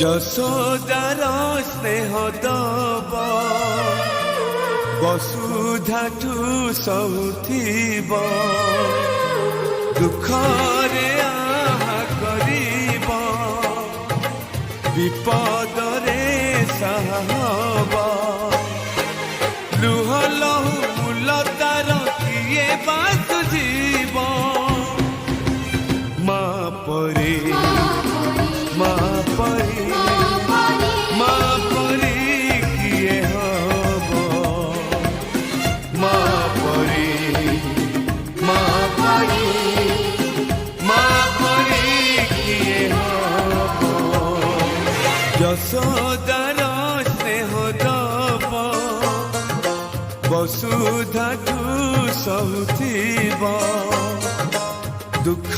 যশোদার স্নেহ দব বসুধাঠু সহুথিব দুঃখরে আহা করিব বিপদরে সাহব লুহ লহু মূলতার কিয়ে বাসুজিব মা পরে মা পরে মা পরে কিয়ে হব মা পরে মা পরে মা পরে কিয়ে হব যশোদার স্নেহ দব বসুধাঠু সহুথিব দুঃখ